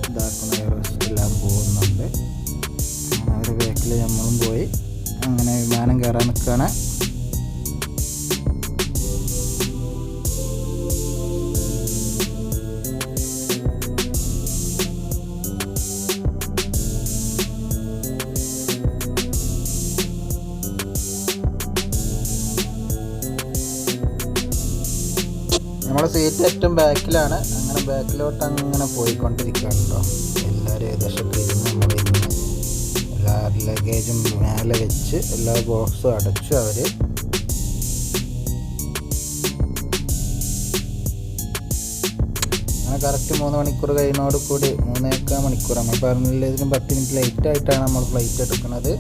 ഇതാക്കുന്ന എല്ലാം പോകുന്നുണ്ട്. അവരുടെ ബാക്കിൽ നമ്മളും പോയി അങ്ങനെ വിമാനം കയറാൻ നിൽക്കുകയാണ്. നമ്മുടെ സീറ്റ് ഏറ്റവും ബാക്കിലാണ്. അങ്ങനെ ബാക്കിലോട്ട് അങ്ങനെ പോയിക്കൊണ്ടിരിക്കുകയാണ് കേട്ടോ. എല്ലാവരും ഏകദേശമൊക്കെ ഇരുന്ന് നമ്മളിരുന്ന് എല്ലാ ലഗേജും മേലെ വെച്ച് എല്ലാ ബോക്സും അടച്ചു. അവർ അങ്ങനെ കറക്റ്റ് 3 മണിക്കൂർ കഴിയുന്നതോട് കൂടി 3.25 മണിക്കൂർ നമ്മൾ പറഞ്ഞില്ല, ഇതിന് 10 മിനിറ്റ് ലേറ്റായിട്ടാണ് നമ്മൾ ഫ്ലൈറ്റ് എടുക്കുന്നത്.